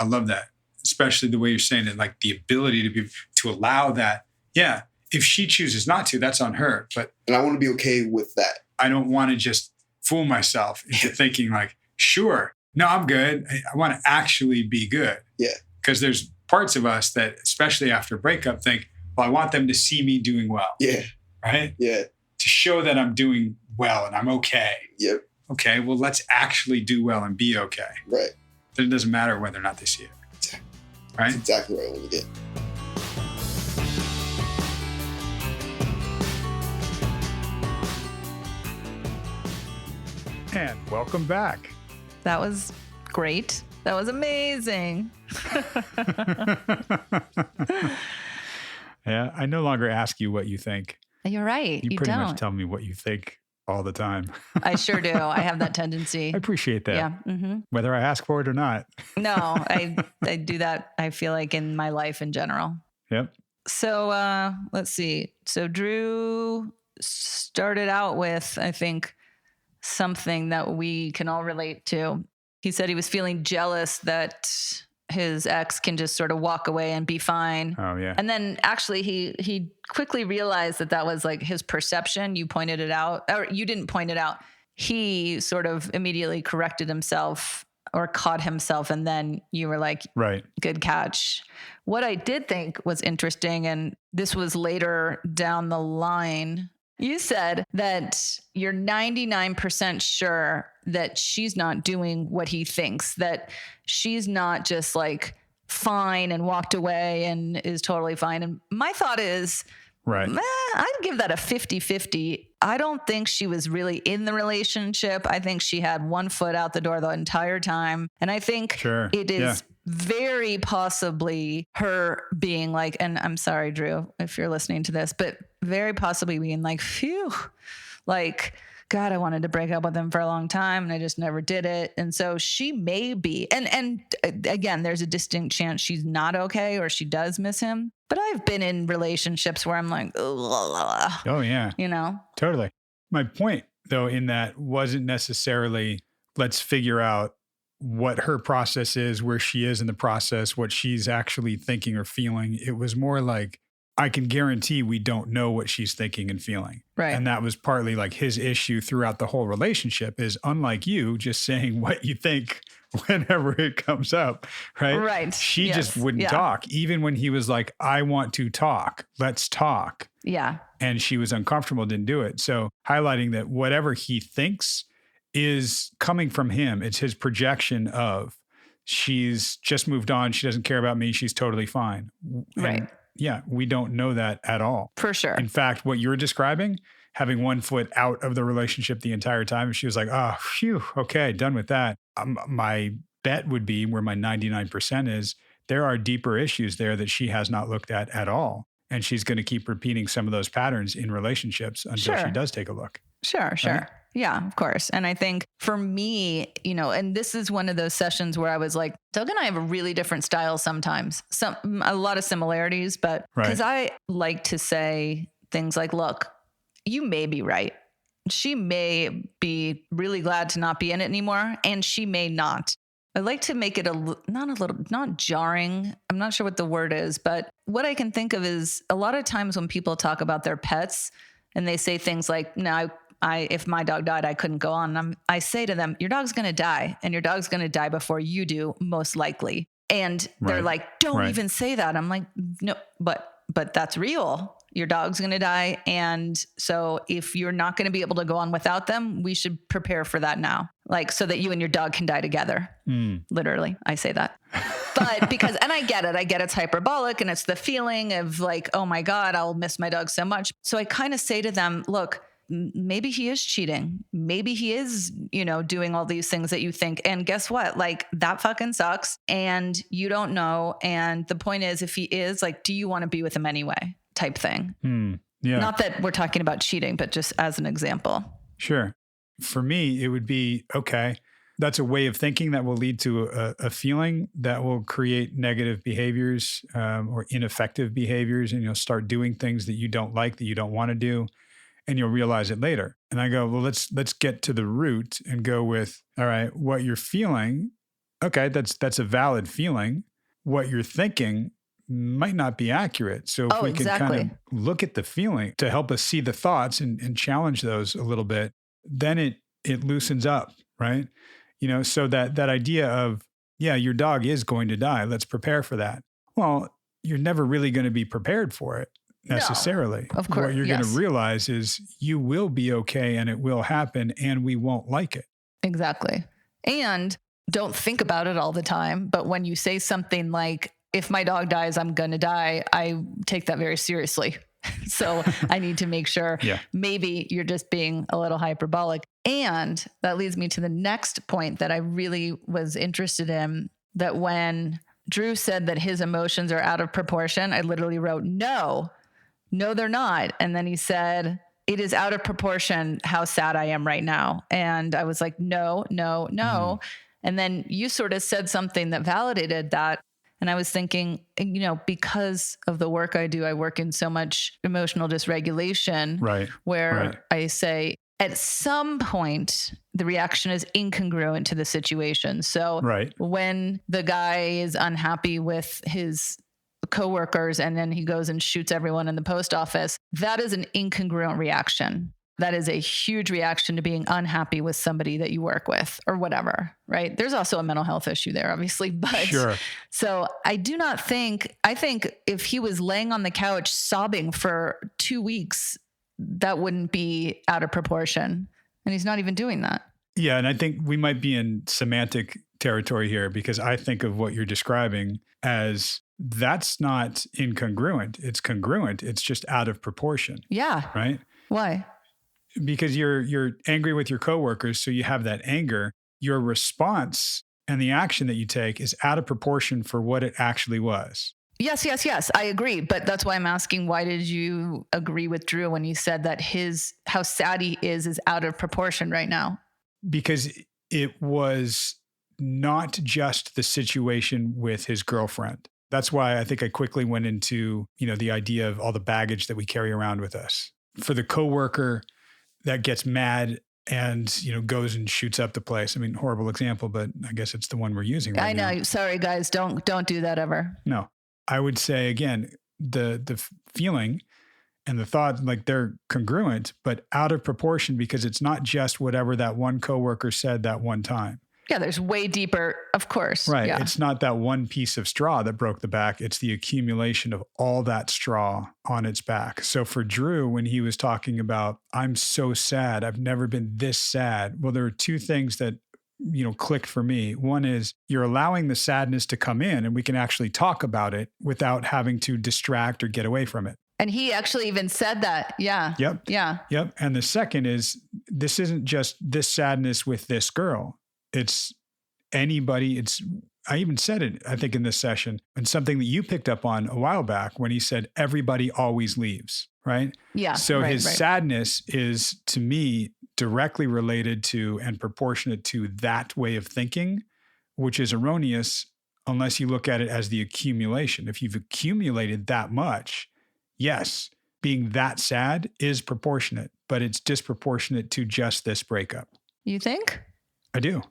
Especially the way you're saying it, like the ability to allow that. Yeah. If she chooses not to, that's on her. And I want to be okay with that. I don't want to just fool myself into thinking like, sure, no, I'm good. I want to actually be good. Yeah. Because there's parts of us that, especially after a breakup, think, well, I want them to see me doing well. Yeah. Right? Yeah. To show that I'm doing well and I'm okay. Yep. Okay, well, let's actually do well and be okay. Right. Then it doesn't matter whether or not they see it. Exactly. Right? That's exactly where I want to get. And welcome back. That was great. That was amazing. Yeah, I no longer ask you what you think. You're right. You pretty don't. much tell me what you think all the time. I sure do. I have that tendency. I appreciate that. Yeah. Mm-hmm. Whether I ask for it or not. No, I do that, I feel like, in my life in general. Yep. So let's see. So Drew started out with, I think, something that we can all relate to. He said he was feeling jealous that his ex can just sort of walk away and be fine. Oh, yeah. And then actually he quickly realized that was like his perception. You pointed it out, or you didn't point it out. He sort of immediately corrected himself or caught himself. And then you were like, right, good catch. What I did think was interesting, and this was later down the line, you said that you're 99% sure that she's not doing what he thinks, that she's not just like fine and walked away and is totally fine. And my thought is, right, I'd give that a 50-50. I don't think she was really in the relationship. I think she had one foot out the door the entire time. And I think it is very possibly her being like, and I'm sorry, Drew, if you're listening to this, but very possibly being like, phew, like, God, I wanted to break up with him for a long time and I just never did it. And so she may be, and again, there's a distinct chance she's not okay or she does miss him. But I've been in relationships where I'm like, oh yeah, totally. My point though, in that wasn't necessarily, let's figure out what her process is, where she is in the process, what she's actually thinking or feeling. It was more like, I can guarantee we don't know what she's thinking and feeling. Right. And that was partly like his issue throughout the whole relationship, is unlike you just saying what you think whenever it comes up, right? Right. She just wouldn't talk. Even when he was like, I want to talk, let's talk. Yeah. And she was uncomfortable, didn't do it. So highlighting that whatever he thinks is coming from him. It's his projection of, she's just moved on. She doesn't care about me. She's totally fine. Right. Yeah, we don't know that at all. For sure. In fact, what you're describing, having one foot out of the relationship the entire time, she was like, oh, phew, okay, done with that. My bet would be, where my 99% is, there are deeper issues there that she has not looked at all. And she's going to keep repeating some of those patterns in relationships until she does take a look. Sure. Right? Yeah, of course. And I think for me, and this is one of those sessions where I was like, Doug and I have a really different style sometimes, a lot of similarities, but because I like to say things like, look, you may be right. She may be really glad to not be in it anymore, and she may not. I like to make it not jarring. I'm not sure what the word is, but what I can think of is a lot of times when people talk about their pets and they say things like, no, if my dog died, I couldn't go on. I say to them, your dog's going to die, and your dog's going to die before you do, most likely. And they're like, don't even say that. I'm like, no, but that's real. Your dog's going to die. And so if you're not going to be able to go on without them, we should prepare for that now. Like, so that you and your dog can die together. Literally, I say that. But because, and I get it's hyperbolic and it's the feeling of like, oh my God, I'll miss my dog so much. So I kind of say to them, look, maybe he is cheating. Maybe he is, doing all these things that you think. And guess what? Like, that fucking sucks. And you don't know. And the point is, if he is, like, do you want to be with him anyway? Type thing. Yeah. Not that we're talking about cheating, but just as an example. Sure. For me, it would be, okay, that's a way of thinking that will lead to a feeling that will create negative behaviors or ineffective behaviors. And you'll start doing things that you don't like, that you don't want to do. And you'll realize it later. And I go, well, let's get to the root and go with, all right, what you're feeling. Okay, that's a valid feeling. What you're thinking might not be accurate. So if we can kind of look at the feeling to help us see the thoughts and challenge those a little bit, then it loosens up, right? So that idea of, yeah, your dog is going to die. Let's prepare for that. Well, you're never really going to be prepared for it necessarily. No, of course. What you're going to realize is you will be okay and it will happen and we won't like it. Exactly. And don't think about it all the time. But when you say something like, if my dog dies, I'm going to die, I take that very seriously. So I need to make sure maybe you're just being a little hyperbolic. And that leads me to the next point that I really was interested in, that when Drew said that his emotions are out of proportion, I literally wrote, no, they're not. And then he said, it is out of proportion how sad I am right now. And I was like, no. And then you sort of said something that validated that. And I was thinking, because of the work I do, I work in so much emotional dysregulation, where I say at some point, the reaction is incongruent to the situation. So when the guy is unhappy with his coworkers and then he goes and shoots everyone in the post office, that is an incongruent reaction. That is a huge reaction to being unhappy with somebody that you work with or whatever, right? There's also a mental health issue there, obviously. But so I think if he was laying on the couch sobbing for 2 weeks, that wouldn't be out of proportion. And he's not even doing that. Yeah. And I think we might be in semantic territory here, because I think of what you're describing as that's not incongruent. It's congruent. It's just out of proportion. Yeah. Right? Why? Because you're angry with your coworkers, so you have that anger. Your response and the action that you take is out of proportion for what it actually was. Yes. I agree. But that's why I'm asking, why did you agree with Drew when he said that how sad he is out of proportion right now? Because it was not just the situation with his girlfriend. That's why I think I quickly went into, the idea of all the baggage that we carry around with us. For the coworker that gets mad and, goes and shoots up the place. I mean, horrible example, but I guess it's the one we're using right now. I know. Sorry, guys. Don't do that ever. No. I would say, again, the feeling and the thought, like, they're congruent, but out of proportion, because it's not just whatever that one coworker said that one time. Yeah, there's way deeper, of course. Right. Yeah. It's not that one piece of straw that broke the back. It's the accumulation of all that straw on its back. So for Drew, when he was talking about, I'm so sad, I've never been this sad. Well, there are two things that, clicked for me. One is you're allowing the sadness to come in and we can actually talk about it without having to distract or get away from it. And he actually even said that. Yeah. Yep. Yeah. Yep. And the second is, this isn't just this sadness with this girl. It's anybody. I even said it, I think, in this session, and something that you picked up on a while back when he said, everybody always leaves, right? Yeah. So his sadness is, to me, directly related to and proportionate to that way of thinking, which is erroneous unless you look at it as the accumulation. If you've accumulated that much, yes, being that sad is proportionate, but it's disproportionate to just this breakup. You think? I do.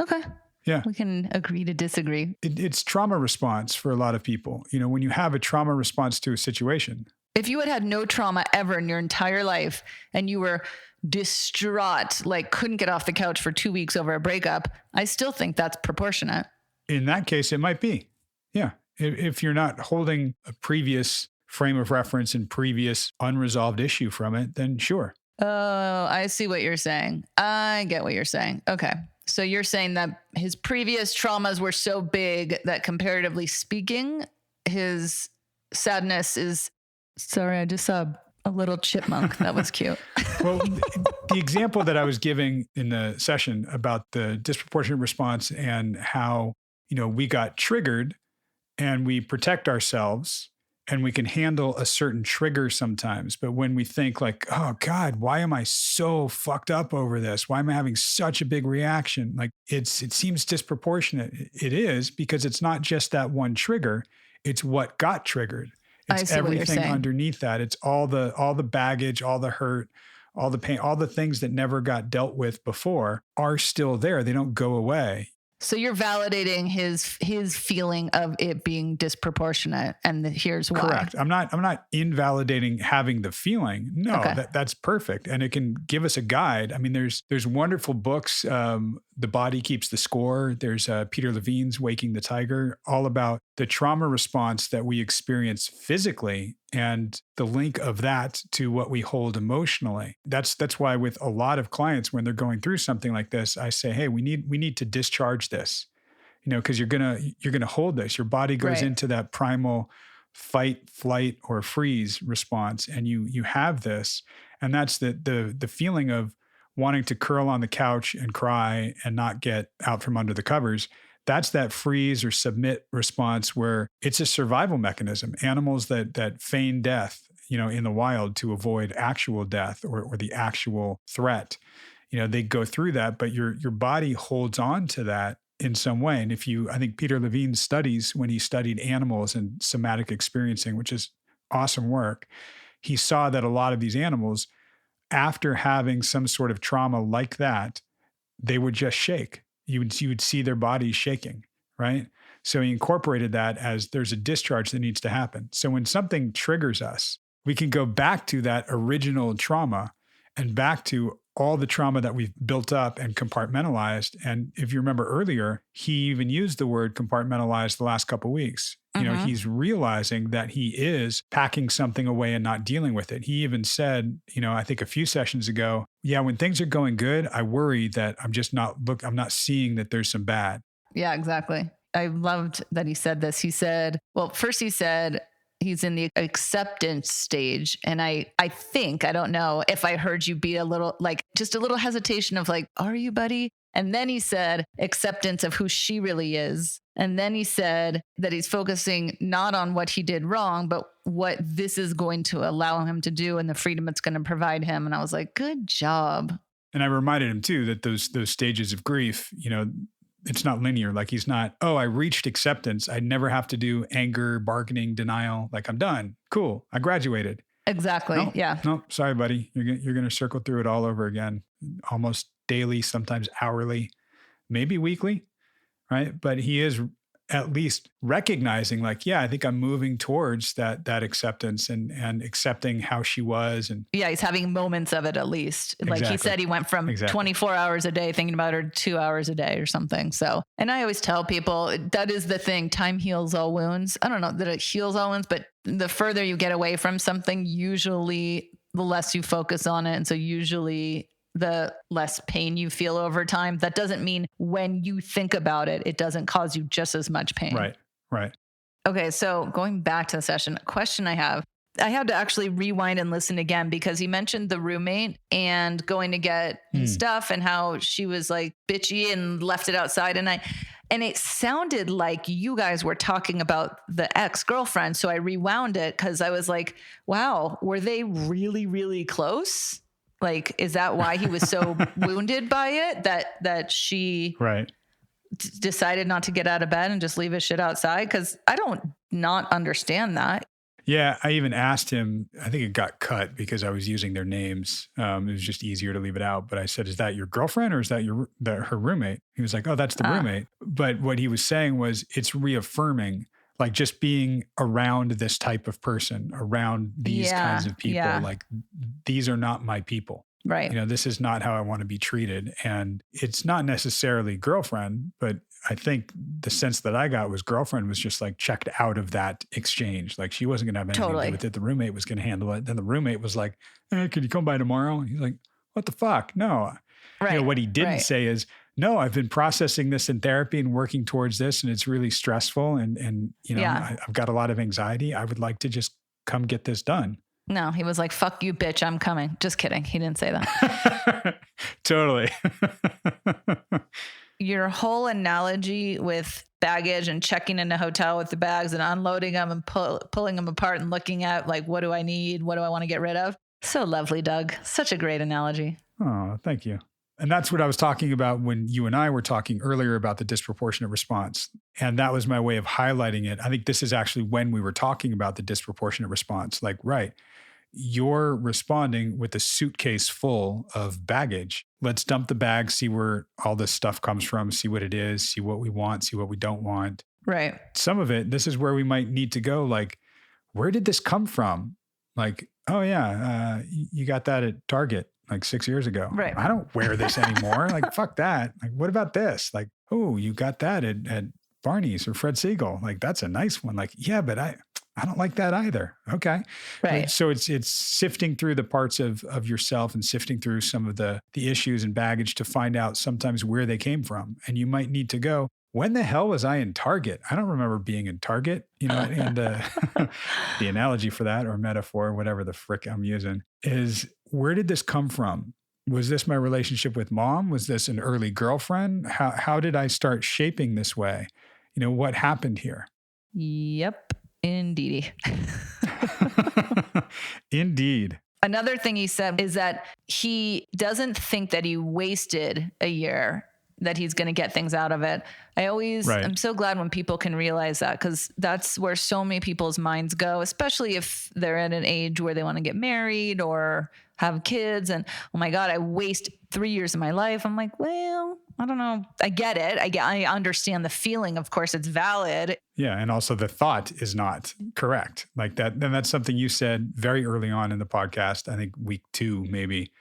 Okay. Yeah. We can agree to disagree. It's trauma response for a lot of people. When you have a trauma response to a situation. If you had no trauma ever in your entire life and you were distraught, like couldn't get off the couch for 2 weeks over a breakup, I still think that's proportionate. In that case, it might be. Yeah. If you're not holding a previous frame of reference and previous unresolved issue from it, then sure. Oh, I see what you're saying. I get what you're saying. Okay. So you're saying that his previous traumas were so big that comparatively speaking, his sadness is, sorry, I just saw a little chipmunk. That was cute. Well, the example that I was giving in the session about the disproportionate response and how, we got triggered and we protect ourselves and we can handle a certain trigger sometimes. But when we think like, oh God, why am I so fucked up over this? Why am I having such a big reaction? Like it seems disproportionate. It is, because it's not just that one trigger. It's what got triggered. It's everything underneath that. It's all the baggage, all the hurt, all the pain, all the things that never got dealt with before are still there. They don't go away. So you're validating his feeling of it being disproportionate, and here's why. Correct. I'm not invalidating having the feeling. No, okay. That's perfect, and it can give us a guide. I mean, there's wonderful books. The Body Keeps the Score. There's Peter Levine's Waking the Tiger, all about the trauma response that we experience physically and the link of that to what we hold emotionally. That's why with a lot of clients, when they're going through something like this, I say, hey, we need to discharge this, because you're gonna hold this. Your body goes into that primal fight, flight, or freeze response, and you have this, and that's the feeling of wanting to curl on the couch and cry and not get out from under the covers. That's that freeze or submit response where it's a survival mechanism. Animals that feign death, in the wild to avoid actual death or the actual threat, they go through that, but your body holds on to that in some way. And I think Peter Levine's studies, when he studied animals and somatic experiencing, which is awesome work, he saw that a lot of these animals, after having some sort of trauma like that, they would just shake. You would see their bodies shaking, right? So he incorporated that as there's a discharge that needs to happen. So when something triggers us, we can go back to that original trauma and back to all the trauma that we've built up and compartmentalized. And if you remember earlier, he even used the word compartmentalized the last couple of weeks. He's realizing that he is packing something away and not dealing with it. He even said, I think a few sessions ago, yeah, when things are going good, I worry that I'm not seeing that there's some bad. Yeah, exactly. I loved that he said this. He said, first he said, he's in the acceptance stage. And I think, I don't know if I heard you be just a little hesitation of like, are you, buddy? And then he said acceptance of who she really is. And then he said that he's focusing not on what he did wrong, but what this is going to allow him to do and the freedom it's going to provide him. And I was like, good job. And I reminded him too, that those stages of grief, it's not linear. Like he's not, I reached acceptance. I never have to do anger, bargaining, denial. Like I'm done. Cool. I graduated. Exactly. Yeah. No, sorry, buddy. You're going to circle through it all over again, almost daily, sometimes hourly, maybe weekly. Right. But he is at least recognizing like, yeah, I think I'm moving towards that acceptance and accepting how she was. And yeah, he's having moments of it at least. Like he said, he went from 24 hours a day thinking about her to 2 hours a day or something. So, and I always tell people that is the thing. Time heals all wounds. I don't know that it heals all wounds, but the further you get away from something, usually the less you focus on it. And so usually the less pain you feel over time. That doesn't mean when you think about it, it doesn't cause you just as much pain. Right. Okay. So going back to the session, a question I had to actually rewind and listen again because he mentioned the roommate and going to get stuff and how she was like bitchy and left it outside. And it sounded like you guys were talking about the ex-girlfriend. So I rewound it because I was like, wow, were they really, really close? Like, is that why he was so wounded by it that she decided not to get out of bed and just leave his shit outside? Because I don't not understand that. Yeah, I even asked him, I think it got cut because I was using their names. It was just easier to leave it out. But I said, is that your girlfriend or is that her roommate? He was like, oh, that's the roommate. But what he was saying was it's reaffirming, like just being around this type of person, around these kinds of people, like these are not my people. Right. This is not how I want to be treated. And it's not necessarily girlfriend, but I think the sense that I got was girlfriend was just like checked out of that exchange. Like she wasn't going to have anything to do with it. The roommate was going to handle it. Then the roommate was like, could you come by tomorrow? And he's like, what the fuck? No. Right. What he didn't say is, no, I've been processing this in therapy and working towards this, and it's really stressful. And I've got a lot of anxiety. I would like to just come get this done. No, he was like, fuck you, bitch, I'm coming. Just kidding. He didn't say that. Totally. Your whole analogy with baggage and checking in a hotel with the bags and unloading them and pulling them apart and looking at like, what do I need? What do I want to get rid of? So lovely, Doug. Such a great analogy. Oh, thank you. And that's what I was talking about when you and I were talking earlier about the disproportionate response. And that was my way of highlighting it. I think this is actually when we were talking about the disproportionate response. Like, right, you're responding with a suitcase full of baggage. Let's dump the bag, see where all this stuff comes from, see what it is, see what we want, see what we don't want. Right. Some of it, this is where we might need to go, like, where did this come from? Like, oh yeah, you got that at Target like 6 years ago. Right. I don't wear this anymore. Like, fuck that. Like, what about this? Like, oh, you got that at Barney's or Fred Siegel. Like, that's a nice one. Like, yeah, but I don't like that either. Okay. Right. So it's sifting through the parts of yourself and sifting through some of the issues and baggage to find out sometimes where they came from. And you might need to go, when the hell was I in Target? I don't remember being in Target, and the analogy for that or metaphor, whatever the frick I'm using is, where did this come from? Was this my relationship with mom? Was this an early girlfriend? How did I start shaping this way? What happened here? Yep. Indeedy. Indeed. Another thing he said is that he doesn't think that he wasted a year, that he's going to get things out of it. I'm so glad when people can realize that, because that's where so many people's minds go, especially if they're at an age where they want to get married or have kids. And, oh my God, I waste 3 years of my life. I'm like, well, I don't know. I get it. I understand the feeling. Of course, it's valid. Yeah. And also the thought is not correct like that. And that's something you said very early on in the podcast. I think week 2, maybe,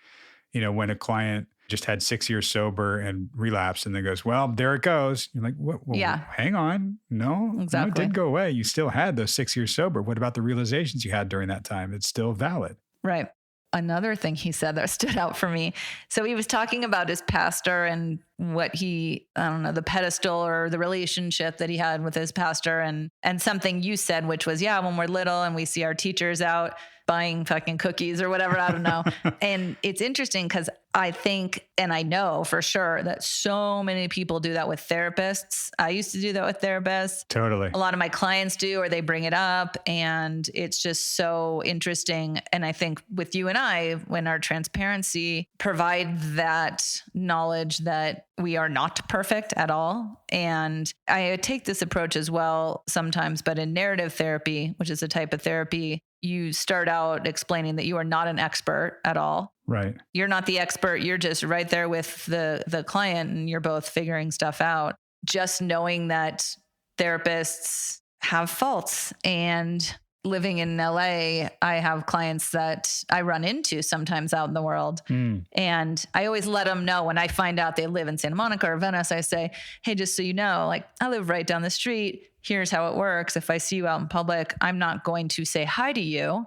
when a client just had 6 years sober and relapsed and then goes, well, there it goes. You're like, what? Well, yeah. Hang on. No, exactly. No, it didn't go away. You still had those 6 years sober. What about the realizations you had during that time? It's still valid. Right. Another thing he said that stood out for me. So he was talking about his pastor and what the pedestal or the relationship that he had with his pastor, and something you said, which was, yeah, when we're little and we see our teachers out buying fucking cookies or whatever, I don't know. And it's interesting because I think, and I know for sure that so many people do that with therapists. I used to do that with therapists. Totally. A lot of my clients do, or they bring it up, and it's just so interesting. And I think with you and I, when our transparency provide that knowledge that we are not perfect at all. And I take this approach as well sometimes, but in narrative therapy, which is a type of therapy, you start out explaining that you are not an expert at all. Right. You're not the expert. You're just right there with the client, and you're both figuring stuff out. Just knowing that therapists have faults, and living in LA, I have clients that I run into sometimes out in the world. And I always let them know when I find out they live in Santa Monica or Venice, I say, hey, just so you know, like, I live right down the street. Here's how it works. If I see you out in public, I'm not going to say hi to you.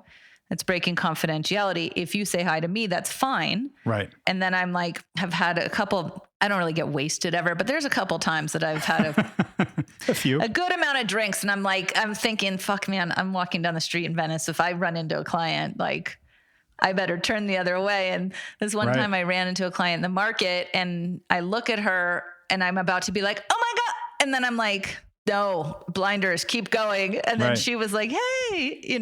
It's breaking confidentiality. If you say hi to me, that's fine. Right. And then I'm like, have had a couple, I don't really get wasted ever, but there's a couple times that I've had a good amount of drinks. And I'm thinking, fuck man, I'm walking down the street in Venice. If I run into a client, like, I better turn the other way. And this one time I ran into a client in the market, and I look at her and I'm about to be like, oh my God. And then I'm like, no, blinders, keep going. And then she was like, hey,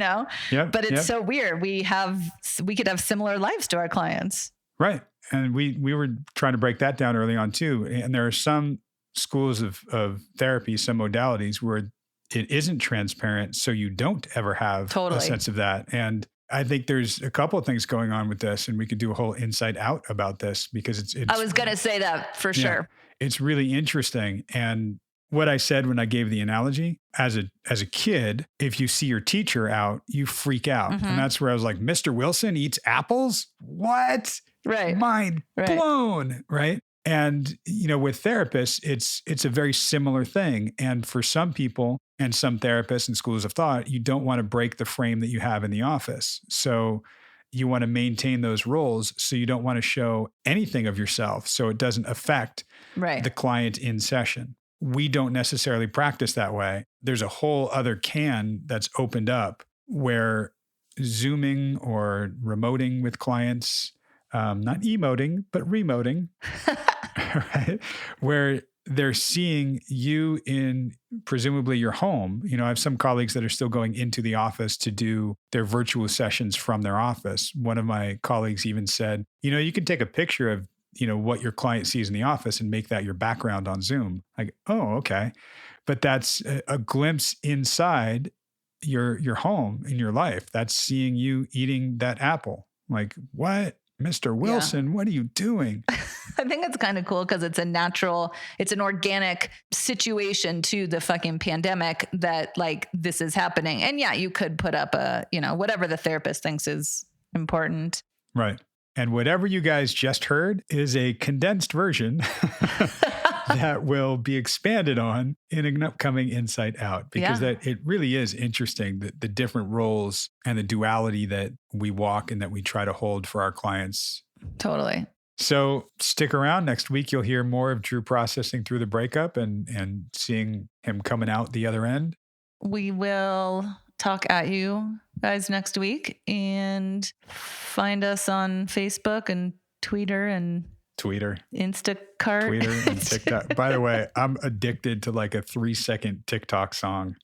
but it's so weird. We could have similar lives to our clients. Right. And we were trying to break that down early on too. And there are some schools of therapy, some modalities where it isn't transparent. So you don't ever have a sense of that. And I think there's a couple of things going on with this, and we could do a whole inside out about this, because it's I was going to say that for sure. It's really interesting. And what I said when I gave the analogy, as a kid, if you see your teacher out, you freak out. Mm-hmm. And that's where I was like, Mr. Wilson eats apples? What? Right. Mind blown. Right. And, with therapists, it's a very similar thing. And for some people and some therapists and schools of thought, you don't want to break the frame that you have in the office. So you want to maintain those roles. So you don't want to show anything of yourself so it doesn't affect the client in session. We don't necessarily practice that way. There's a whole other can that's opened up where Zooming or remoting with clients, not emoting, but remoting, right? Where they're seeing you in presumably your home. I have some colleagues that are still going into the office to do their virtual sessions from their office. One of my colleagues even said, you can take a picture of, what your client sees in the office and make that your background on Zoom. Like, oh, okay. But that's a glimpse inside your home in your life. That's seeing you eating that apple. Like, what? Mr. Wilson, what are you doing? I think it's kind of cool because it's an organic situation to the fucking pandemic that like this is happening. And yeah, you could put up whatever the therapist thinks is important. Right. And whatever you guys just heard is a condensed version that will be expanded on in an upcoming Insight Out, because that it really is interesting, the different roles and the duality that we walk and that we try to hold for our clients. Totally. So stick around. Next week, you'll hear more of Drew processing through the breakup and seeing him coming out the other end. We will talk at you guys next week, and find us on Facebook and Twitter, Instacart. Twitter and TikTok. By the way, I'm addicted to like a 3-second TikTok song.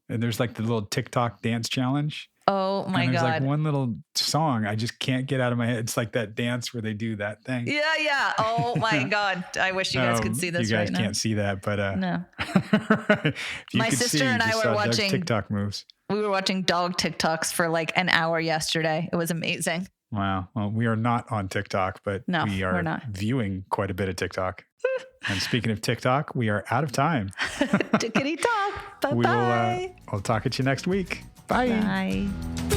And there's like the little TikTok dance challenge. Oh my God. There's like one little song I just can't get out of my head. It's like that dance where they do that thing. Yeah. Oh my God. I wish you guys could see this right now. You guys can't see that, but no. My sister and I were watching TikTok moves. We were watching dog TikToks for like an hour yesterday. It was amazing. Wow. Well, we are not on TikTok, but we are not viewing quite a bit of TikTok. And speaking of TikTok, we are out of time. Tickety talk. Bye-bye. I'll talk at you next week. Bye. Bye.